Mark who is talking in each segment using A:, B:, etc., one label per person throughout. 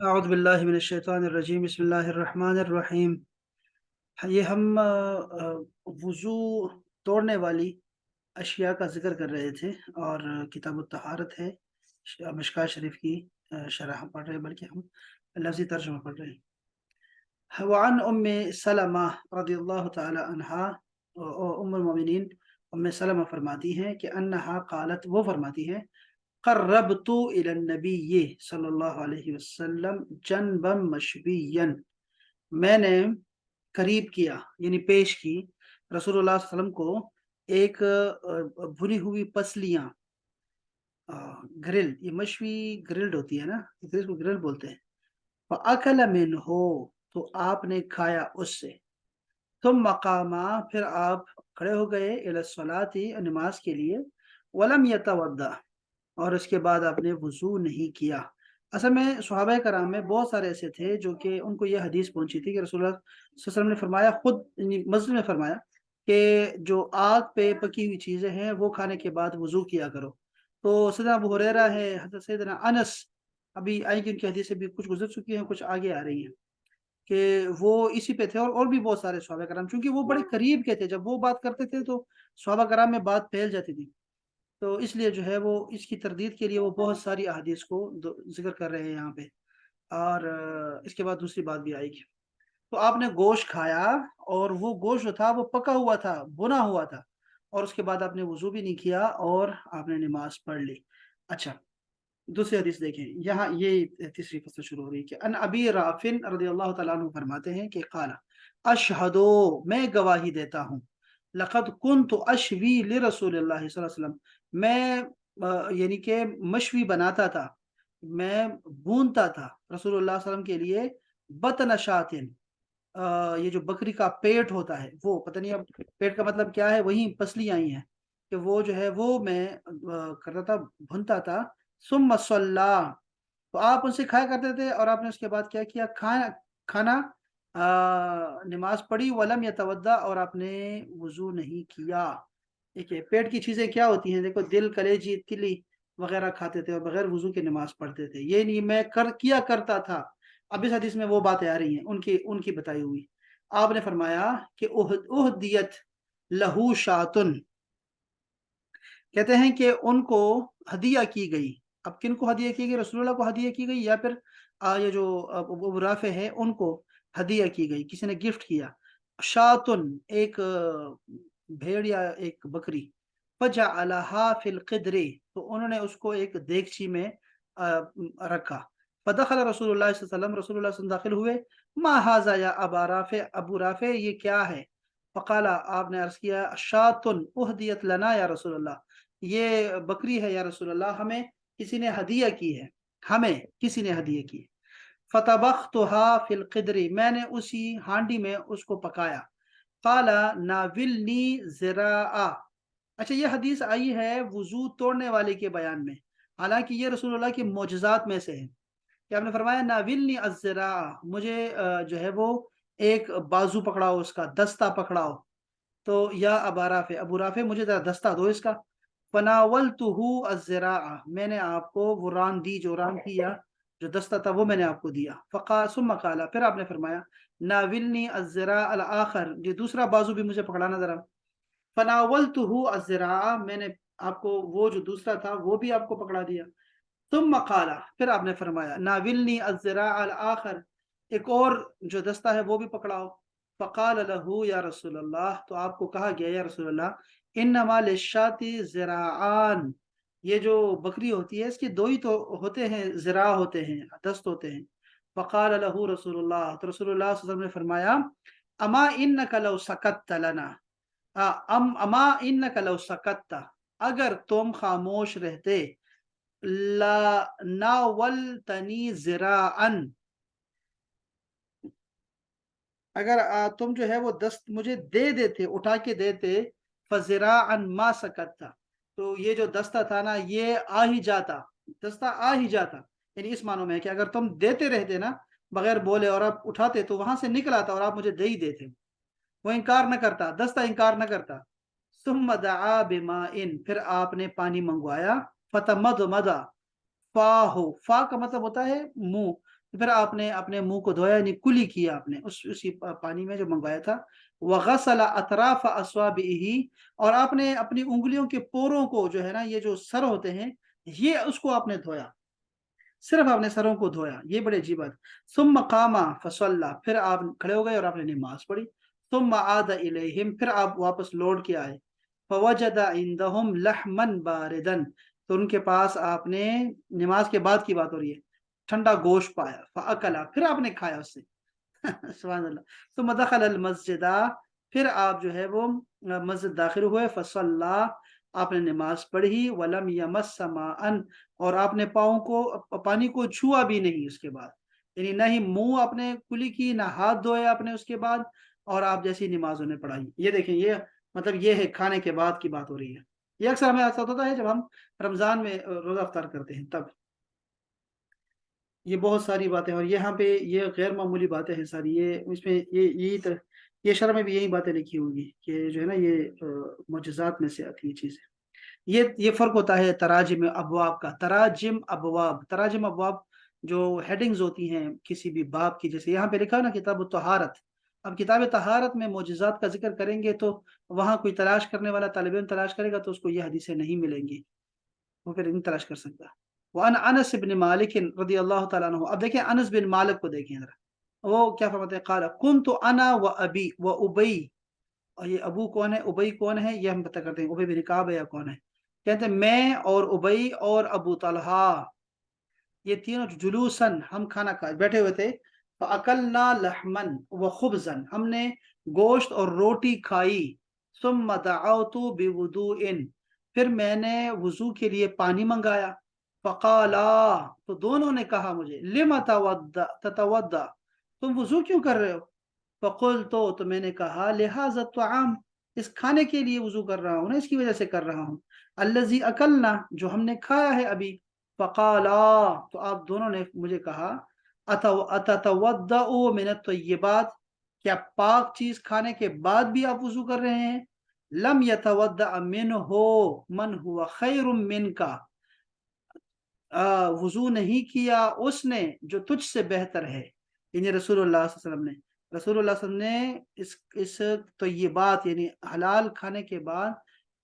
A: اعوذ باللہ من الشیطان الرجیم بسم اللہ الرحمن الرحیم۔ یہ ہم وضو توڑنے والی اشیاء کا ذکر کر رہے تھے، اور کتاب الطہارت ہے، مشکوٰۃ شریف کی شرح پڑھ رہے ہیں، بلکہ ہم لفظی ترجمہ پڑھ رہے ہیں۔ وعن ام سلمہ رضی اللہ تعالی عنہا، ام المومنین ام سلمہ فرماتی ہیں کہ انہا قالت، وہ فرماتی ہیں، قربت الى النبی صلی اللہ علیہ وسلم جنبا مشویا، میں نے قریب کیا یعنی پیش کی رسول اللہ صلی اللہ علیہ وسلم کو ایک بھنی ہوئی پسلیاں، گرل، یہ مشوی گرلڈ ہوتی ہے نا، اس کو گرل بولتے ہیں۔ فَأَكَلَ مِنْهُ، تو آپ نے کھایا اس سے۔ ثم مقاما، پھر آپ کھڑے ہو گئے، الی الصلاۃ، نماز کے لیے، ولم یتوضأ، اور اس کے بعد آپ نے وضو نہیں کیا۔ اصل میں صحابہ کرام میں بہت سارے ایسے تھے جو کہ ان کو یہ حدیث پہنچی تھی کہ رسول اللہ صلی اللہ علیہ وسلم نے فرمایا، خود یعنی مسلم نے فرمایا کہ جو آگ پہ پکی ہوئی چیزیں ہیں وہ کھانے کے بعد وضو کیا کرو۔ تو سیدنا ابو ہریرہ ہے، حضرت سیدنا انس، ابھی آئیں گی ان کی حدیثیں بھی، کچھ گزر چکی ہیں، کچھ آگے آ رہی ہیں، کہ وہ اسی پہ تھے، اور بھی بہت سارے صحابہ کرام، چونکہ وہ بڑے قریب کے تھے، جب وہ بات کرتے تھے تو صحابہ کرام میں بات پھیل جاتی تھی، تو اس لیے جو ہے وہ اس کی تردید کے لیے وہ بہت ساری احادیث کو ذکر کر رہے ہیں یہاں پہ، اور اس کے بعد دوسری بات بھی آئے گی۔ تو آپ نے گوشت کھایا، اور وہ گوشت جو تھا وہ پکا ہوا تھا، بنا ہوا تھا، اور اس کے بعد آپ نے وضو بھی نہیں کیا اور آپ نے نماز پڑھ لی۔ اچھا، دوسری حدیث دیکھیں، یہاں یہ تیسری فصل شروع ہو رہی ہے کہ ان ابی رافع رضی اللہ تعالیٰ عنہ فرماتے ہیں کہ قال، اشہدو، میں گواہی دیتا ہوں، لقد کنت اشوی لرسول اللہ صلی اللہ علیہ وسلم، میں یعنی کہ مشوی بناتا تھا، میں بھونتا تھا رسول اللہ صلی اللہ علیہ وسلم کے لیے، بطن شاتن، یہ جو بکری کا پیٹ ہوتا ہے، وہ پتہ نہیں اب پیٹ کا مطلب کیا ہے، وہیں پسلی آئی ہیں، کہ وہ جو ہے وہ میں کرتا تھا، بھونتا تھا۔ ثم صلی، تو آپ ان سے کھایا کرتے تھے، اور آپ نے اس کے بعد کیا کیا، کھانا نماز پڑھی، ولم یتوضا، اور آپ نے وضو نہیں کیا۔ دیکھیے پیٹ کی چیزیں کیا ہوتی ہیں، دیکھو دل، کلیجی، تلی وغیرہ کھاتے تھے اور بغیر وضو کے نماز پڑھتے تھے، یہ نہیں میں کیا کرتا تھا۔ اب اس حدیث میں وہ باتیں آ رہی ہیں ان کی بتائی ہوئی۔ آپ نے فرمایا کہ اہدیت لہو شاتن، کہتے ہیں کہ ان کو ہدیہ کی گئی۔ اب کن کو ہدیہ کی گئی؟ رسول اللہ کو ہدیہ کی گئی، یا پھر یہ جو ابو رافع ہے ان کو ہدیہ کی گئی، کسی نے گفٹ کیا۔ شاتن، ایک بھیڑ یا ایک بکری، فجعلها فی القدر، تو انہوں نے اس کو ایک دیگچی میں رکھا۔ فدخل رسول اللہ صلی اللہ علیہ وسلم، رسول اللہ صلی اللہ علیہ وسلم داخل ہوئے، ما ھذا یا ابا رافع، ابو رافع یہ کیا ہے؟ فقال، آپ نے عرض کیا، شاتن اہدیت لنا یا رسول اللہ، یہ بکری ہے یا رسول اللہ، ہمیں کسی نے ہدیہ کی ہے، ہمیں کسی نے ہدیہ کی ہے۔ فطبختها فی القدر، میں نے اسی ہانڈی میں اس کو پکایا۔ قال ناولنی ذراع، اچھا یہ حدیث آئی ہے وضو توڑنے والے کے بیان میں، حالانکہ یہ رسول اللہ کے معجزات میں سے ہے، کہ آپ نے فرمایا ناولنی الذراع، مجھے جو ہے وہ ایک بازو پکڑاؤ، اس کا دستہ پکڑاؤ۔ تو یا ابا رافع، ابو رافع مجھے ذرا دستہ دو اس کا۔ فناولتہ الذراع، میں نے آپ کو وہ ران دی، جو ران کی یا جو دستہ تھا وہ میں نے آپ کو دیا۔ ثم قال، پھر آپ نے فرمایا، ناولنی الذراع الاخر، یہ دوسرا بازو بھی مجھے پکڑانا ذرا۔ فناولتہ الذراع، میں نے آپ کو وہ جو دوسرا تھا وہ بھی آپ کو پکڑا دیا۔ ثم قال، پھر آپ نے فرمایا، ناولنی الذراع الاخر، ایک اور جو دستہ ہے وہ بھی پکڑاؤ۔ فقال له یا رسول اللہ، تو آپ کو کہا گیا، یا رسول اللہ، انما للشاۃ ذراعان، یہ جو بکری ہوتی ہے اس کے دو ہی تو ہوتے ہیں، ذراع ہوتے ہیں، دست ہوتے ہیں۔ فقال له رسول اللہ، تو رسول اللہ صلی اللہ علیہ وسلم نے فرمایا، اما انک لو سکت لنا، اما انک لو سکت، اگر تم خاموش رہتے، لا ناولتنی ذراعا، اگر تم جو ہے وہ دست مجھے دے دیتے، اٹھا کے دیتے، فذراعا ما سکت تھا، تو یہ جو دستہ تھا نا یہ آ ہی جاتا، دستہ آ ہی جاتا، یعنی اس معنوں میں کہ اگر تم دیتے رہتے نا بغیر بولے، اور آپ اٹھاتے تو وہاں سے نکل آتا اور آپ مجھے دے ہی دیتے، وہ انکار نہ کرتا، دستہ انکار نہ کرتا۔ ثم دعا بماء، پھر آپ نے پانی منگوایا، فتمضمض فاہ، فا کا مطلب ہوتا ہے منہ، پھر آپ نے اپنے منہ کو دھویا، یعنی کلی کیا آپ نے اسی پانی میں جو منگوایا تھا. وغسل اطراف اصابعہ، اور آپ نے اپنی انگلیوں کے پوروں کو جو ہے نا، یہ جو سر ہوتے ہیں، یہ اس کو آپ نے دھویا، صرف آپ نے سروں کو دھویا. یہ بڑی عجیب بات. ثم قام فصلى، پھر آپ کھڑے ہو گئے اور آپ نے نماز پڑھی. ثم عاد الیہم، پھر آپ واپس لوٹ کے آئے. فوجد عندهم لحما باردا، تو ان کے پاس آپ نے، نماز کے بعد کی بات ہو رہی ہے، ٹھنڈا گوشت پایا. فاکلا، پھر آپ نے کھایا اس سے. سبحان اللہ. ثم دخل المسجد، پھر آپ جو ہے وہ مسجد داخل ہوئے. فصلى، آپ نے نماز پڑھی. ولم یمس ماء، اور آپ نے پاؤں کو، پانی کو چھوا بھی نہیں اس کے بعد، یعنی نہ ہی منہ آپ نے کلی کی، نہ ہاتھ دھوئے آپ نے اس کے بعد، اور آپ جیسی نماز انہیں پڑھائی. یہ دیکھیں، یہ مطلب یہ ہے کھانے کے بعد کی بات ہو رہی ہے. یہ اکثر ہمیں ایسا ہوتا ہے جب ہم رمضان میں روزہ افطار کرتے ہیں تب. یہ بہت ساری باتیں، اور یہاں پہ یہ غیر معمولی باتیں ہیں ساری. یہ اس میں یہ شرح میں بھی یہی باتیں لکھی ہوں گی کہ جو ہے نا، یہ معجزات میں سے آتی ہے چیزیں. یہ فرق ہوتا ہے تراجم ابواب کا. تراجم ابواب، تراجم ابواب جو ہیڈنگز ہوتی ہیں کسی بھی باب کی، جیسے یہاں پہ لکھا ہے نا کتاب الطہارت. اب کتاب طہارت میں معجزات کا ذکر کریں گے تو وہاں کوئی تلاش کرنے والا طالب علم تلاش کرے گا تو اس کو یہ حدیثیں نہیں ملیں گی، وہ پھر نہیں تلاش کر سکتا. وعن انس بن مالک رضی اللہ تعالیٰ عنہ، اب دیکھیں انس بن مالک کو دیکھیں ذرا، وہ کیا فرماتے ہیں؟ قال کنت انا و ابی و ابی، اور یہ ابو کون ہے، ابئی کون ہے، یہ ہم پتہ کرتے ہیں. ابی بن کعب ہے یا کون ہے؟ کہتے ہیں میں اور ابئی اور ابو طلحہ، یہ تینوں جلوسن، ہم کھانا کھائے بیٹھے ہوئے تھے. فاکلنا لحمن و خبزن، ہم نے گوشت اور روٹی کھائی. ثم دعوت بوضوء، پھر میں نے وضو کے لیے پانی منگایا. فقالا، تو دونوں نے کہا مجھے، لم تتوضا، تم وضو کیوں کر رہے ہو؟ فقلت، تو میں نے کہا، لہذا الطعام، اس کھانے کے لیے وضو کر رہا ہوں نا، اس کی وجہ سے کر رہا ہوں. الذی اکلنا، جو ہم نے کھایا ہے ابھی. فقالا، تو آپ دونوں نے مجھے کہا، اتتوضا من الطیبات، کیا پاک چیز کھانے کے بعد بھی آپ وضو کر رہے ہیں؟ لم یتوضا منہ من ہوا خیر منک، وضو نہیں کیا اس نے جو تجھ سے بہتر ہے، یعنی رسول اللہ صلی اللہ علیہ وسلم نے. رسول اللہ صلی اللہ علیہ وسلم نے اس طیبات یعنی حلال کھانے کے بعد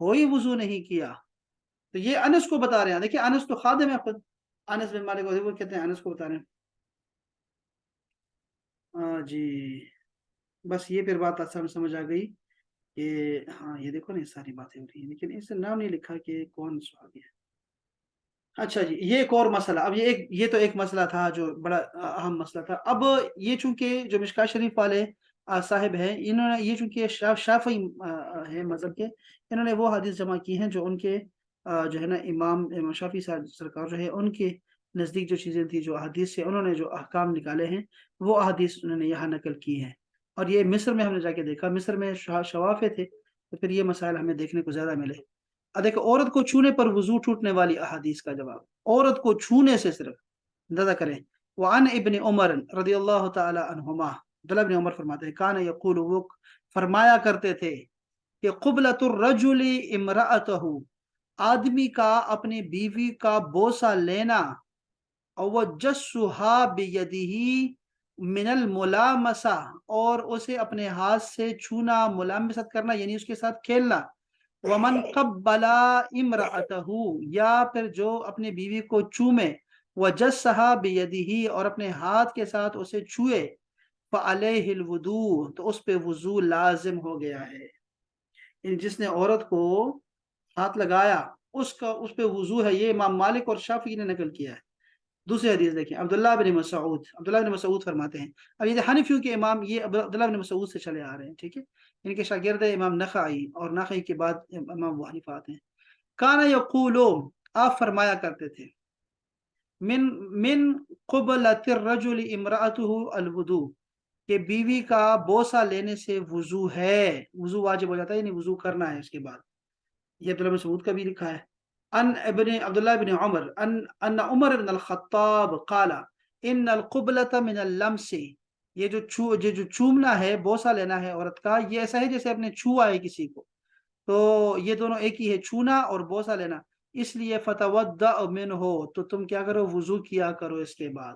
A: کوئی وضو نہیں کیا. تو یہ انس کو بتا رہے ہیں. دیکھیں انس تو خادم ہے خود، انس بن مالک وہ کہتے ہیں انس کو بتا رہے ہیں. جی، بس یہ پھر بات اصل میں سمجھ آ گئی کہ ہاں یہ دیکھو نا، یہ ساری باتیں ہو رہی ہیں لیکن اس سے نام نہیں لکھا کہ کون صحابی ہے. اچھا جی، یہ ایک اور مسئلہ. اب یہ تو ایک مسئلہ تھا جو بڑا اہم مسئلہ تھا. اب یہ چونکہ جو مشکات شریف والے صاحب ہیں، انہوں نے یہ چونکہ شافعی ہے مذہب کے، انہوں نے وہ حدیث جمع کی ہیں جو ان کے جو ہے نا امام شافعی سرکار جو ہے ان کے نزدیک جو چیزیں تھیں، جو احادیث سے انہوں نے جو احکام نکالے ہیں، وہ احادیث انہوں نے یہاں نقل کی ہیں. اور یہ مصر میں ہم نے جا کے دیکھا، مصر میں شوافے تھے، تو پھر یہ مسائل ہمیں دیکھنے کو زیادہ ملے. دیکھو، عورت کو چھونے پر وضو ٹوٹنے والی احادیث کا جواب، عورت کو چھونے سے صرف اندازہ کریں. وعن ابن عمر رضی اللہ تعالی عنہما، عبداللہ ابن عمر فرماتے ہیں، کان یقول، وہ فرمایا کرتے تھے کہ قبلۃ الرجل امرأتہ، آدمی کا اپنی بیوی کا بوسہ لینا، اور جسھا بیدہ من الملامسہ، اور اسے اپنے ہاتھ سے چھونا، ملامست کرنا یعنی اس کے ساتھ کھیلنا. ومن قبل امرأتہ، یا پھر جو اپنے بیوی کو چومے، وجسھا بیدہ، اور اپنے ہاتھ کے ساتھ اسے چھوئے، فعلیہ الوضوء، تو اس پہ وضو لازم ہو گیا ہے. یعنی جس نے عورت کو ہاتھ لگایا اس پہ وضو ہے. یہ امام مالک اور شافعی نے نقل کیا ہے. دوسری حدیث دیکھیں، عبداللہ بن مسعود فرماتے ہیں. اب یہ حنفیوں کے امام یہ عبداللہ بن مسعود سے چلے آ رہے ہیں، ٹھیک ہے، ان کے شاگرد امام نخعی، اور نخعی کے بعد امام ابو حنیفہ آتے ہیں. کانا یقولو، آپ فرمایا کرتے تھے، من قبلۃ الرجل امرأتہ الوضوء، کہ بیوی کا بوسہ لینے سے وضو ہے، وضو واجب ہو جاتا ہے، یعنی وضو کرنا ہے اس کے بعد. یہ عبداللہ بن مسعود کا بھی لکھا ہے. ان عبداللہ بن عمر ان عمر بن الخطاب قال ان القبلۃ من اللمس، یہ جو چومنا ہے، بوسہ لینا ہے عورت کا، یہ ایسا ہے جیسے اپنے چھوا ہے کسی کو، تو یہ دونوں ایک ہی ہے، چھونا اور بوسہ لینا. اس لیے فتوضأ منہ، تو تم کیا کرو، وضو کیا کرو اس کے بعد.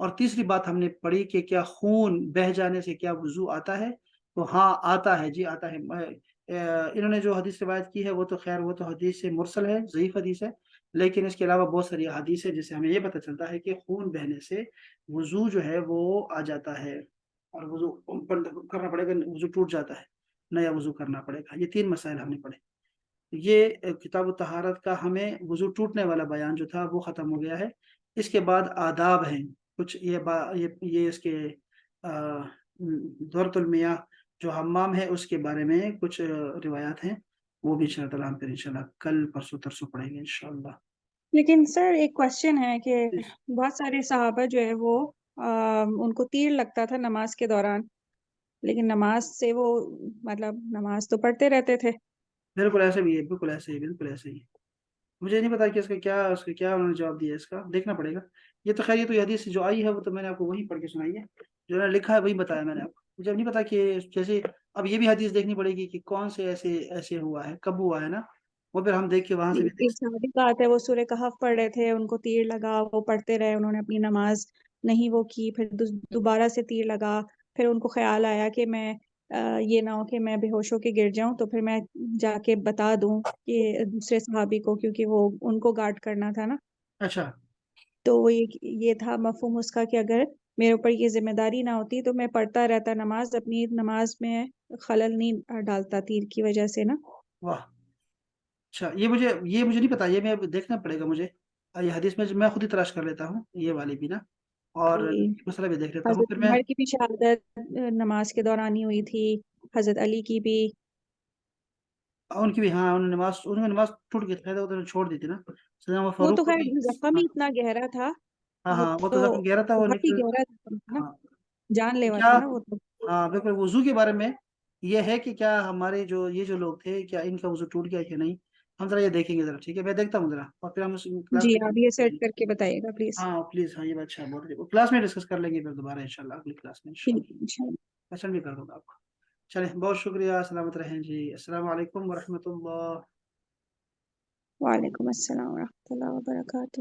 A: اور تیسری بات ہم نے پڑھی کہ کیا خون بہہ جانے سے کیا وضو آتا ہے؟ تو ہاں آتا ہے جی، آتا ہے۔ انہوں نے جو حدیث روایت کی ہے وہ تو خیر وہ تو حدیث مرسل ہے، ضعیف حدیث ہے، لیکن اس کے علاوہ بہت ساری احادیث ہے جس سے ہمیں یہ پتہ چلتا ہے کہ خون بہنے سے وضو جو ہے وہ آ جاتا ہے، اور وضو کرنا پڑے گا، وضو ٹوٹ جاتا ہے، نیا وضو کرنا پڑے گا۔ یہ 3 مسائل ہم نے پڑھے۔ یہ کتاب الطہارت کا ہمیں وضو ٹوٹنے والا بیان جو تھا وہ ختم ہو گیا ہے۔ اس کے بعد آداب ہیں کچھ، یہ اس کے دورۃ المیاہ جو حمام ہے اس کے بارے میں کچھ روایات ہیں، وہ بھی انشاء اللہ تعالیٰ ہم پھر انشاءاللہ کل پرسوں ترسوں پڑھیں گے انشاءاللہ۔
B: لیکن سر ایک کوشچن ہے کہ بہت سارے صحابہ جو ہے وہ ان کو تیر لگتا تھا نماز کے دوران، لیکن نماز سے وہ مطلب نماز تو پڑھتے رہتے تھے۔
A: بالکل ایسے بھی ہے، بالکل ایسے ہی، بالکل ایسے ہی۔ مجھے نہیں پتا کہ اس کا کیا انہوں نے جواب دیا، اس کا دیکھنا پڑے گا۔ یہ تو خیر یہ تو یہ حدیث جو آئی ہے وہ تو میں نے آپ کو وہی پڑھ کے سنائی ہے، جو انہوں نے لکھا ہے وہی بتایا میں نے آپ کو۔ مجھے اب نہیں پتا کہ جیسے اب یہ بھی حدیث دیکھنی پڑے گی کہ کون سے ایسے ہوا ہے، کب ہوا ہے نا، وہ پھر ہم دیکھ کے وہاں سے بھی دیکھ
B: ایک صحابی کا آتا ہے، وہ سورہ کہف پڑھ رہے تھے، ان کو تیر لگا، وہ پڑھتے رہے، انہوں نے اپنی نماز نہیں وہ کی، پھر دوبارہ سے تیر لگا، پھر ان کو خیال آیا کہ میں یہ نہ ہو کہ میں بے ہوش ہو کے گر جاؤں، تو پھر میں جا کے بتا دوں کہ دوسرے صحابی کو، کیونکہ وہ ان کو گارڈ کرنا تھا نا۔
A: اچھا
B: تو وہ یہ تھا مفہوم اس کا کہ اگر میرے اوپر یہ ذمہ داری نہ ہوتی تو میں پڑھتا رہتا نماز، اپنی نماز میں خلل نہیں ڈالتا تیر کی وجہ سے نا۔
A: واہ، اچھا یہ مجھے نہیں پتا، یہ میں اب دیکھنا پڑے گا مجھے، یہ حدیث میں خود ہی تلاش کر لیتا ہوں یہ والی بھی نا، اور
B: جی،
A: یہ مسئلہ بھی دیکھ لیتا ہوں
B: حضرت
A: پھر میں۔
B: عمر کی بھی شہادت نماز کے دوران ہی ہوئی تھی، حضرت علی کی بھی۔
A: ان کی بھی ہاں، انہوں نے نماز ٹوٹ گئی تھی، انہوں نے چھوڑ دی تھی نا۔ سیدنا عمر
B: وہ
A: فاروق
B: تو
A: کو
B: خیر
A: بھی
B: زخم
A: ہاں
B: ہی اتنا گہرا تھا،
A: ہاں
B: وہ
A: ہاں، وہ تو
B: تو
A: زخم گہرا تھا وہ،
B: بہت ہی
A: لیکن
B: گہرا تھا نا،
A: ہاں
B: جان لیوا
A: کیا،
B: تھا نا وہ تو۔
A: ہاں بالکل وضو کے بارے میں یہ ہے کہ کیا ہمارے یہ جو لوگ تھے کیا ان کا وضو ٹوٹ گیا کہ نہیں، ہم ذرا یہ دیکھیں گے ذرا، ٹھیک ہے میں دیکھتا ہوں ذرا، اور پھر ہم اس کلاس
B: جی
A: میں
B: آپ یہ
A: ڈسکس کریں
B: سرچ
A: گے۔
B: کر کے بتائیے گا پلیز۔
A: ہاں پلیز، ہاں یہ بات اچھا بہت اچھا، کلاس میں ڈسکس کر لیں گے پھر دوبارہ انشاءاللہ، اگلی کلاس میں
B: ٹھیک
A: انشاءاللہ
B: ہے انشاءاللہ۔
A: پسند بھی کر دوں گا آپ کو۔ چلیں بہت شکریہ، سلامت رہیں جی، السلام علیکم ورحمۃ اللہ۔
B: وعلیکم السلام ورحمۃ اللہ وبرکاتہ۔